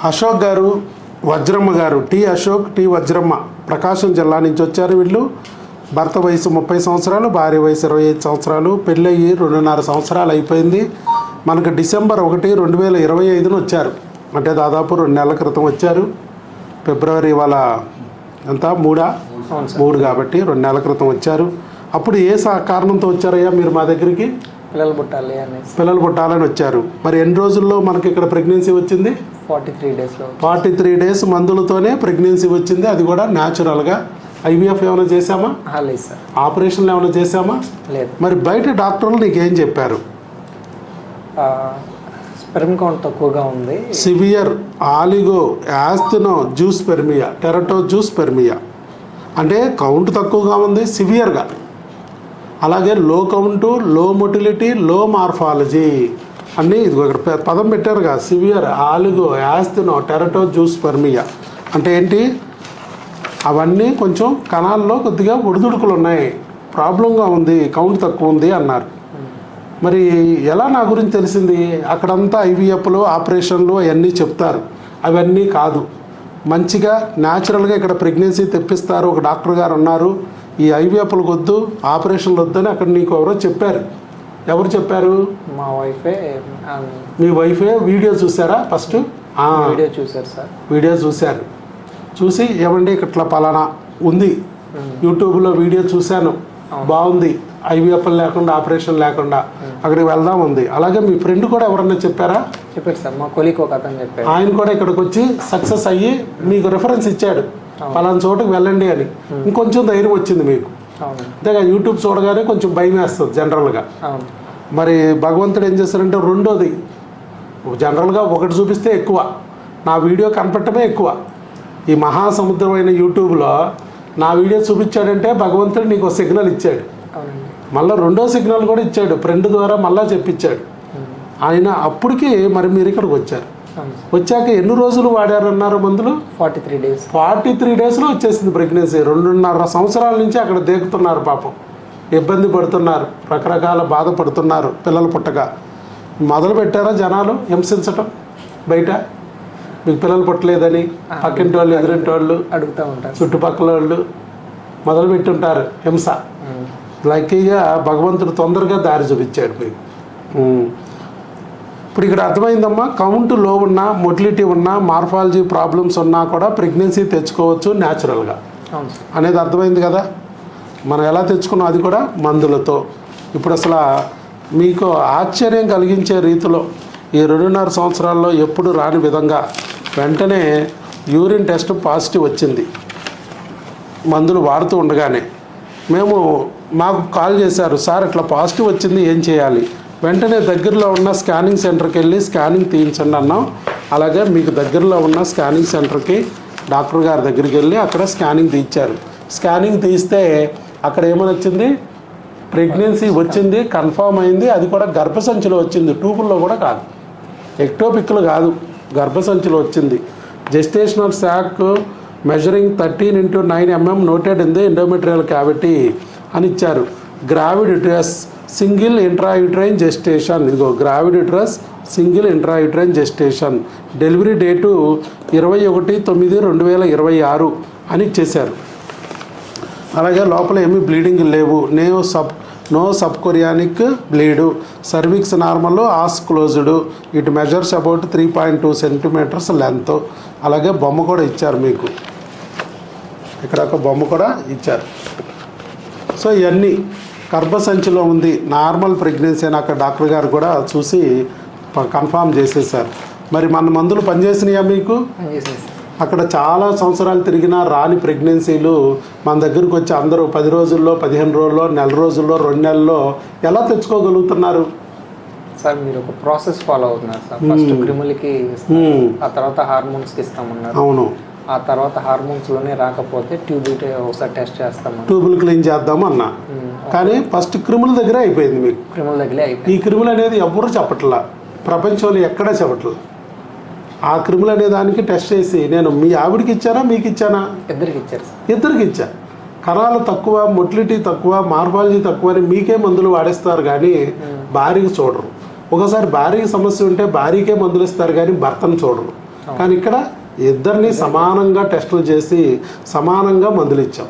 అశోక్ గారు, వజ్రమ్మ గారు, T Ashok, T Vajramma ప్రకాశం జిల్లా నుంచి వచ్చారు. వీళ్ళు భర్త వయసు 30 సంవత్సరాలు, భార్య వయసు 25 సంవత్సరాలు, పెళ్ళయ్యి 2.5 సంవత్సరాలు అయిపోయింది. మనకు డిసెంబర్ 1, 2025 వచ్చారు. అంటే దాదాపు 2 నెలల క్రితం వచ్చారు. ఫిబ్రవరి ఇవాళ ఎంత 3 కాబట్టి 2 నెలల క్రితం వచ్చారు. అప్పుడు ఏ కారణంతో వచ్చారయ్యా మీరు మా దగ్గరికి? పిల్లలు పుట్టాలని వచ్చారు. మరి ఎన్ని రోజుల్లో మనకి ఇక్కడ ప్రెగ్నెన్సీ వచ్చింది? 43 డేస్ మందులతోనే ప్రెగ్నెన్సీ వచ్చింది. అది కూడా న్యాచురల్గా. ఐవీఎఫ్ ఏమైనా చేసామా? లేదు సార్. ఆపరేషన్లు ఏమైనా చేసామా? లేదు. మరి బయట డాక్టర్లు నీకేం చెప్పారు? స్పెర్మ్ కౌంట్ తక్కువగా ఉంది, సివియర్ ఆలిగో యాస్థినో జూస్పెర్మియా, టెరటోజూస్పెర్మియా అంటే కౌంట్ తక్కువగా ఉంది సివియర్గా. అలాగే లో కౌంటు, లో మొటిలిటీ, లో మార్ఫాలజీ అన్నీ ఇది ఇక్కడ పదం పెట్టారుగా. సివియర్ ఆలిగో యాస్థినో టెరటోజూస్పెర్మియా అంటే ఏంటి? అవన్నీ కొంచెం కణాల్లో కొద్దిగా ఒడిదుడుకులు ఉన్నాయి, ప్రాబ్లంగా ఉంది, కౌంట్ తక్కువ ఉంది అన్నారు. మరి ఎలా నా గురించి తెలిసింది? అక్కడంతా ఐవీఎఫ్లు, ఆపరేషన్లు అవన్నీ చెప్తారు. అవన్నీ కాదు, మంచిగా న్యాచురల్గా ఇక్కడ ప్రెగ్నెన్సీ తెప్పిస్తారు. ఒక డాక్టర్ గారు ఉన్నారు, ఈ ఐవీఎఫ్లకు వద్దు, ఆపరేషన్లు వద్దని అక్కడ నీకు ఎవరో చెప్పారు. ఎవరు చెప్పారు? మా వైఫే. మీ వైఫే వీడియో చూసారా? ఫస్ట్ వీడియో చూసారు సార్. వీడియో చూశారు. చూసి ఏమండి ఇట్లా పలానా ఉంది, యూట్యూబ్లో వీడియో చూశాను, బాగుంది, ఐవీఎఫ్ లేకుండా, ఆపరేషన్ లేకుండా అక్కడికి వెళ్దాం ఉంది. అలాగే మీ ఫ్రెండ్ కూడా ఎవరన్నా చెప్పారా? చెప్పారు సార్, మా కొలీగ్ ఒక అతను చెప్పారు. ఆయన కూడా ఇక్కడికి వచ్చి సక్సెస్ అయ్యి మీకు రిఫరెన్స్ ఇచ్చాడు, పలానా చోటుకు వెళ్ళండి అని. ఇంకొంచెం ధైర్యం వచ్చింది మీకు. అంతేగా యూట్యూబ్ చూడగానే కొంచెం భయం వేస్తుంది జనరల్గా. మరి భగవంతుడు ఏం చేస్తారంటే రెండోది, జనరల్గా ఒకటి చూపిస్తే ఎక్కువ, నా వీడియో కనపడటమే ఎక్కువ. ఈ మహాసముద్రమైన యూట్యూబ్లో నా వీడియో చూపించాడంటే భగవంతుడు నీకు ఒక సిగ్నల్ ఇచ్చాడు. మళ్ళీ రెండో సిగ్నల్ కూడా ఇచ్చాడు, ఫ్రెండ్ ద్వారా మళ్ళీ చెప్పించాడు ఆయన. అప్పటికి మరి మీరు ఇక్కడికి వచ్చారు. వచ్చాక ఎన్ని రోజులు వాడారన్నారు మందులు? 43 డేస్. 43 డేస్లో వచ్చేసింది ప్రెగ్నెన్సీ. 2.5 సంవత్సరాల నుంచి అక్కడ దేకుతున్నారు పాపం, ఇబ్బంది పడుతున్నారు, రకరకాల బాధపడుతున్నారు. పిల్లలు పుట్టగా మొదలు పెట్టారా జనాలు హింసించటం? బయట మీకు పిల్లలు పుట్టలేదని పక్కింటి వాళ్ళు, ఎదురింటి వాళ్ళు, అడుగుతూ ఉంటారు, చుట్టుపక్కల వాళ్ళు మొదలు పెట్టుంటారు హింస. లక్కీగా భగవంతుడు తొందరగా దారి చూపించాడు మీకు. ఇప్పుడు ఇక్కడ అర్థమైందమ్మా, కౌంట్ లో ఉన్నా, మొటిలిటీ ఉన్నా, మార్ఫాలజీ ప్రాబ్లమ్స్ ఉన్నా కూడా ప్రెగ్నెన్సీ తెచ్చుకోవచ్చు న్యాచురల్గా అనేది అర్థమైంది కదా. మనం ఎలా తెచ్చుకున్నాం? అది కూడా మందులతో. ఇప్పుడు అసలు మీకు ఆశ్చర్యం కలిగించే రీతిలో ఈ 2.5 సంవత్సరాల్లో ఎప్పుడు రాని విధంగా వెంటనే యూరిన్ టెస్ట్ పాజిటివ్ వచ్చింది మందులు వాడుతూ ఉండగానే. మాకు కాల్ చేశారు, సార్ ఇట్లా పాజిటివ్ వచ్చింది, ఏం చేయాలి? వెంటనే దగ్గరలో ఉన్న స్కానింగ్ సెంటర్కి వెళ్ళి స్కానింగ్ తీయించండి అన్నాం. అలాగే మీకు దగ్గరలో ఉన్న స్కానింగ్ సెంటర్కి డాక్టర్ గారి దగ్గరికి వెళ్ళి అక్కడ స్కానింగ్ తీయించారు. స్కానింగ్ తీస్తే అక్కడ ఏమని వచ్చింది? ప్రెగ్నెన్సీ వచ్చింది, కన్ఫామ్ అయింది. అది కూడా గర్భసంచిలో వచ్చింది, ట్యూబుల్లో కూడా కాదు, ఎక్టోపిక్లు కాదు, గర్భసంచిలో వచ్చింది. Gestational sac measuring 13 × 9 mm noted in the endometrial cavity అని ఇచ్చారు. Gravid uterus single intrauterine gestation. ఇదిగో gravid uterus single intrauterine gestation. Delivery date 21/9/2026 అని ఇచ్చేశారు. అలాగే లోపల ఏమీ బ్లీడింగ్ లేవు, no subchorionic bleed, cervix normal, os closed, it measures about 3.2 centimetres length. అలాగే బొమ్మ కూడా ఇచ్చారు మీకు, ఇక్కడ ఒక బొమ్మ కూడా ఇచ్చారు. సో ఇవన్నీ గర్భసంచిలో ఉంది, నార్మల్ ప్రెగ్నెన్సీ అని అక్కడ డాక్టర్ గారు కూడా చూసి కన్ఫామ్ చేసేసారు. మరి మన మందులు పనిచేసినాయా మీకు? అక్కడ చాలా సంవత్సరాలు తిరిగినా రాని ప్రెగ్నెన్సీలు మన దగ్గరకు వచ్చి అందరూ 10 రోజుల్లో, 15 రోజుల్లో, నెల రోజుల్లో, 2 నెలల్లో ఎలా తెచ్చుకోగలుగుతున్నారు? సార్ మీరు ఒక ప్రాసెస్ ఫాలో అవుతున్నారు సార్. ఫస్ట్ క్రిములకి, ఆ తర్వాత హార్మోన్స్కి ఇస్తామన్నారు. అవును. ఆ తర్వాత హార్మోన్స్లోనే రాకపోతే ట్యూబుల్ ఒకసారి టెస్ట్ చేస్తాము, ట్యూబుల్ క్లీన్ చేద్దాము అన్నా. కానీ ఫస్ట్ క్రిముల దగ్గర అయిపోయింది మీకు. క్రిముల దగ్గరే అయిపోయింది. ఈ క్రిములు అనేది ఎవరు చెప్పట్లా, ప్రపంచంలో ఎక్కడా చెప్పట్లా. ఆ క్రిములు అనే దానికి టెస్ట్ చేసి నేను మీ ఆవిడికి ఇచ్చానా, మీకు ఇచ్చానా? ఇద్దరికి ఇచ్చారు. ఇద్దరికి ఇచ్చా. కణాలు తక్కువ, మొటిలిటీ తక్కువ, మార్ఫాలజీ తక్కువ అని మీకే మందులు వాడేస్తారు కానీ భార్యకి చూడరు. ఒకసారి భార్యకి సమస్య ఉంటే భార్యకే మందులు ఇస్తారు కానీ భర్తను చూడరు. కానీ ఇక్కడ ఇద్దరిని సమానంగా టెస్టులు చేసి సమానంగా మందులు ఇచ్చాం.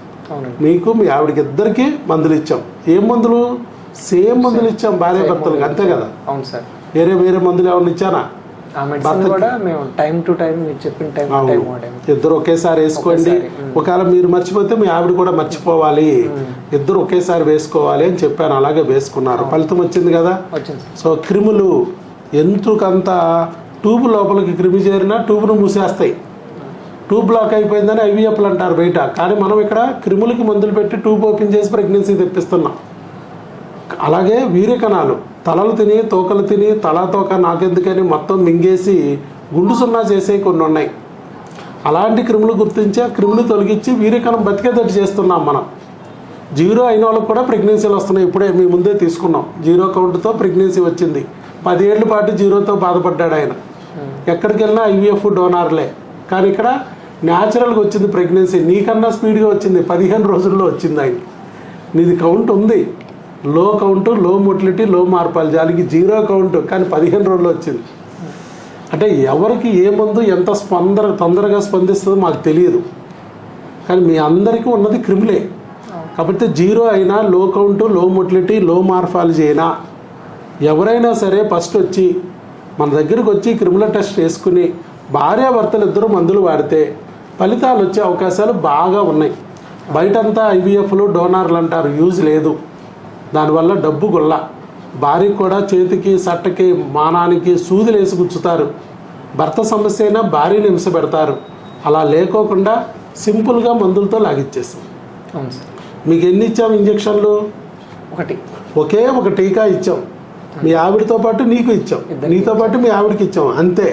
మీకు మీ ఆవిడకి ఇద్దరికి మందులు ఇచ్చాం. ఏం మందులు? సేమ్ మందులు ఇచ్చాం భార్య భర్తలకు, అంతే కదా. అవును సార్. వేరే మందులు ఏమన్నా ఇచ్చానా? ఇద్దరు ఒకేసారి వేసుకోండి. ఒకవేళ మీరు మర్చిపోతే మీ ఆవిడ కూడా మర్చిపోవాలి, ఇద్దరు ఒకేసారి వేసుకోవాలి అని చెప్పాను. అలాగే వేసుకున్నారు, ఫలితం వచ్చింది కదా. సో క్రిములు ఎందుకంత ట్యూబ్ లోపలికి క్రిమి చేరినా ట్యూబ్ను మూసేస్తాయి. ట్యూబ్ బ్లాక్ అయిపోయిందని ఐవీఎఫ్లు అంటారు బయట, కానీ మనం ఇక్కడ క్రిములకి మందులు పెట్టి ట్యూబ్ ఓపెన్ చేసి ప్రెగ్నెన్సీ తెప్పిస్తున్నాం. అలాగే వీర్యకణాలు తలలు తిని తోకలు తిని తల తోక నాకెందుకని మొత్తం మింగేసి గుండు సున్నా చేసే కొన్ని ఉన్నాయి. అలాంటి క్రిములు గుర్తించి ఆ క్రిములు తొలగించి వీర్యకణం బతికేటట్టు చేస్తున్నాం మనం. 0 అయిన వాళ్ళకి కూడా ప్రెగ్నెన్సీలు వస్తున్నాయి. ఇప్పుడే మీ ముందే తీసుకున్నాం. 0 కౌంట్తో ప్రెగ్నెన్సీ వచ్చింది. 10 ఏళ్ళ పాటు 0తో బాధపడ్డాడు ఆయన. ఎక్కడికి వెళ్ళినా ఐవీఎఫ్ డోనార్లే. కానీ ఇక్కడ న్యాచురల్గా వచ్చింది ప్రెగ్నెన్సీ. నీకన్నా స్పీడ్గా వచ్చింది, 15 రోజుల్లో వచ్చింది ఆయన. నీది కౌంట్ ఉంది, లో కౌంటు, లో మొటిలిటీ, లో మార్పాలజీ. దానికి 0 కౌంట్, కానీ 15 రోజుల్లో వచ్చింది. అంటే ఎవరికి ఏ మందు ఎంత తొందరగా స్పందిస్తుందో మాకు తెలియదు, కానీ మీ అందరికీ ఉన్నది క్రిములే. కాబట్టి 0 అయినా, లో కౌంటు, లో మొటిలిటీ, లో మార్పాలజీ అయినా ఎవరైనా సరే ఫస్ట్ వచ్చి మన దగ్గరకు వచ్చి క్రిముల టెస్ట్ చేసుకుని భార్యాభర్తలు ఇద్దరు మందులు వాడితే ఫలితాలు వచ్చే అవకాశాలు బాగా ఉన్నాయి. బయటంతా ఐవీఎఫ్లు డోనార్లు అంటారు, యూజ్ లేదు. దానివల్ల డబ్బు గొల్ల. భార్యకు కూడా చేతికి సట్టకి మానానికి సూదులు వేసి గుచ్చుతారు. భర్త సమస్య అయినా భార్యని హింస పెడతారు. అలా లేకోకుండా సింపుల్గా మందులతో లాగిచ్చేస్తాం. అవును సార్. మీకు ఎన్ని ఇచ్చాం ఇంజక్షన్లు? ఒకే ఒక టీకా ఇచ్చాం. మీ ఆవిడతో పాటు నీకు ఇచ్చాం, నీతో పాటు మీ ఆవిడకి ఇచ్చాం, అంతే.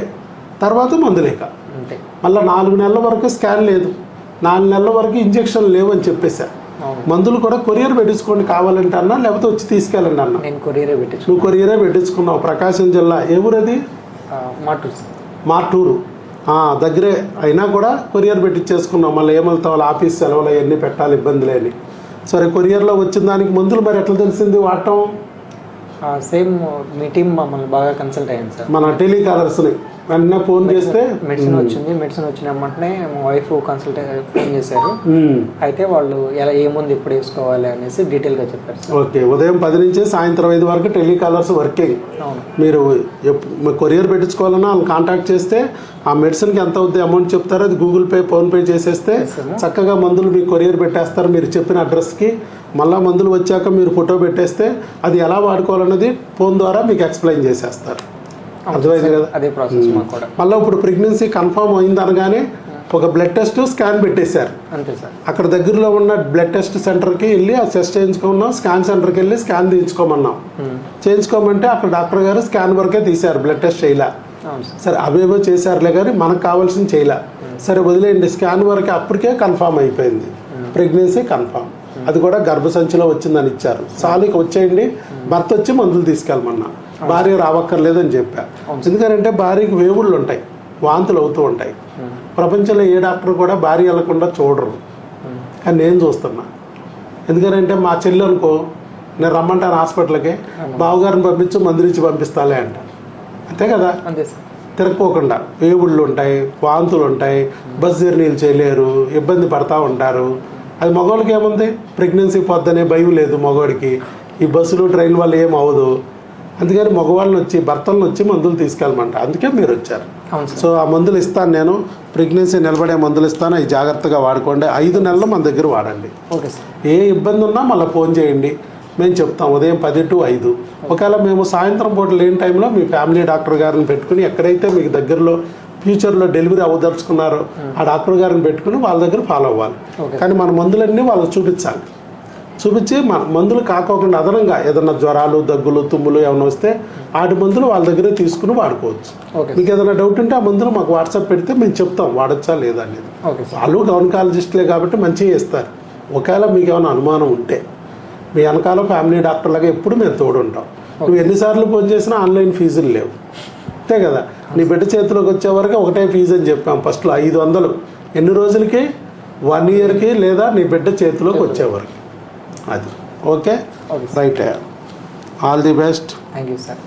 తర్వాత మందులేక మళ్ళీ 4 నెలల వరకు స్కాన్ లేదు, 4 నెలల వరకు ఇంజక్షన్ లేవు అని చెప్పేసా. మందులు కూడా కొరియర్ పెట్టించుకోండి కావాలంటే అన్నా, లేకపోతే వచ్చి తీసుకెళ్ళండి అన్న. నువ్వు కొరియరే పెట్టించుకున్నావు. ప్రకాశం జిల్లా ఏ ఊరు అది? మార్టూరు దగ్గరే అయినా కూడా కొరియర్ పెట్టించేసుకున్నావు. మళ్ళీ ఏమవుతావు, వాళ్ళ ఆఫీస్ సెలవులు అవన్నీ పెట్టాలి, ఇబ్బంది లేని. సరే, కొరియర్లో వచ్చిన దానికి మందులు మరి ఎట్లా తెలిసింది వాడటం? సేమ్ మీ టీం మమ్మల్ని బాగా కన్సల్ట్ అయ్యింది సార్. మన టెలికాలర్స్ని వెంటనే ఫోన్ చేస్తే మెడిసిన్ వచ్చింది. మెడిసిన్ వచ్చిన వెంటనే మా వైఫ్ కన్సల్ట్ ఫోన్ చేశారు. అయితే వాళ్ళు ఎలా ఏ ముందు ఎప్పుడు వేసుకోవాలి అనేసి డీటెయిల్గా చెప్పారు సార్. ఓకే, ఉదయం 10 నుంచి సాయంత్రం 5 వరకు టెలికాలర్స్ వర్కింగ్. మీరు కొరియర్ పెట్టించుకోవాలన్నా వాళ్ళని కాంటాక్ట్ చేస్తే ఆ మెడిసిన్కి ఎంత అవుతుంది అమౌంట్ చెప్తారో అది గూగుల్ పే, ఫోన్పే చేసేస్తే చక్కగా మందులు మీకు కొరియర్ పెట్టేస్తారు మీరు చెప్పిన అడ్రస్కి. మళ్ళీ మందులు వచ్చాక మీరు ఫోటో పెట్టేస్తే అది ఎలా వాడుకోవాలన్నది ఫోన్ ద్వారా మీకు ఎక్స్ప్లెయిన్ చేసేస్తారు. అర్థమైంది కదా? అదే ప్రాసెస్. మళ్ళీ ఇప్పుడు ప్రెగ్నెన్సీ కన్ఫర్మ్ అయింది అనగానే ఒక బ్లడ్ టెస్ట్, స్కాన్ పెట్టేశారు. అంతే సార్. అక్కడ దగ్గరలో ఉన్న బ్లడ్ టెస్ట్ సెంటర్కి వెళ్ళి ఆ టెస్ట్ చేయించుకున్నాం. స్కాన్ సెంటర్కి వెళ్ళి స్కాన్ తీయించుకోమన్నాం. చేయించుకోమంటే అక్కడ డాక్టర్ గారు స్కాన్ వరకే తీశారు, బ్లడ్ టెస్ట్ చేయలే. సరే, అవేవో చేశారులే కానీ మనకు కావాల్సింది చేయలే. సరే వదిలేయండి, స్కాన్ వరకే. అప్పటికే కన్ఫామ్ అయిపోయింది ప్రెగ్నెన్సీ కన్ఫామ్. అది కూడా గర్భసంచిలో వచ్చిందని ఇచ్చారు. సాలికి వచ్చేయండి, భర్త వచ్చి మందులు తీసుకెళ్ళమన్నా. భార్య రావక్కర్లేదని చెప్పా. ఎందుకంటే భార్యకి వేవుళ్ళు ఉంటాయి, వాంతులు అవుతూ ఉంటాయి. ప్రపంచంలో ఏ డాక్టర్ కూడా భార్య వెళ్లకుండా చూడరు, కానీ నేను చూస్తున్నా. ఎందుకంటే మా చెల్లి అనుకో, నేను రమ్మంటాను హాస్పిటల్కి, బావగారిని పంపించు మందులు ఇచ్చి పంపిస్తాలే అంట. అంతే కదా? తిరక్కోకుండా వేవుళ్ళు ఉంటాయి, వాంతులు ఉంటాయి, బస్ జర్నీలు చేయలేరు, ఇబ్బంది పడతా ఉంటారు. అది మగవాళ్ళకి ఏముంది, ప్రెగ్నెన్సీ పొద్దునే భయం లేదు మగవాడికి. ఈ బస్సులు ట్రైన్ వల్ల ఏం అవ్వదు. అందుకని మగవాళ్ళని వచ్చి భర్తలను వచ్చి మందులు తీసుకెళ్ళమంట. అందుకే మీరు వచ్చారు. సో ఆ మందులు ఇస్తాను నేను, ప్రెగ్నెన్సీ నిలబడే మందులు ఇస్తాను. అవి జాగ్రత్తగా వాడుకోండి. 5 నెలలు మన దగ్గర వాడండి. ఏ ఇబ్బంది ఉన్నా మళ్ళీ ఫోన్ చేయండి, మేము చెప్తాం. ఉదయం 10 to 5. ఒకవేళ మేము సాయంత్రం పూట లేని టైంలో మీ ఫ్యామిలీ డాక్టర్ గారిని పెట్టుకుని ఎక్కడైతే మీకు దగ్గరలో ఫ్యూచర్లో డెలివరీ అవ్వదలుచుకున్నారో ఆ డాక్టర్ గారిని పెట్టుకుని వాళ్ళ దగ్గర ఫాలో అవ్వాలి. కానీ మన మందులన్నీ వాళ్ళకి చూపించాలి. చూపించి మన మందులు కాకోకుండా అదనంగా ఏదైనా జ్వరాలు, దగ్గులు, తుమ్ములు ఏమైనా వస్తే వాటి మందులు వాళ్ళ దగ్గరే తీసుకుని వాడుకోవచ్చు. మీకు ఏదైనా డౌట్ ఉంటే ఆ మందులు మాకు వాట్సాప్ పెడితే మేము చెప్తాం వాడచ్చా లేదా అనేది. వాళ్ళు గైనకాలజిస్టులే కాబట్టి మంచిగా ఇస్తారు. ఒకవేళ మీకు ఏమైనా అనుమానం ఉంటే మీ వెనకాల ఫ్యామిలీ డాక్టర్లాగా ఎప్పుడు మేము తోడుంటాం. నువ్వు ఎన్నిసార్లు ఫోన్ చేసినా ఆన్లైన్ ఫీజులు లేవు, అంతే కదా? నీ బిడ్డ చేతిలోకి వచ్చే వరకు ఒకటే ఫీజు అని చెప్పాం ఫస్ట్లో 500. ఎన్ని రోజులకి? 1 yearకి, లేదా నీ బిడ్డ చేతిలోకి వచ్చేవరకు. అది okay, right. All the best. Thank you sir.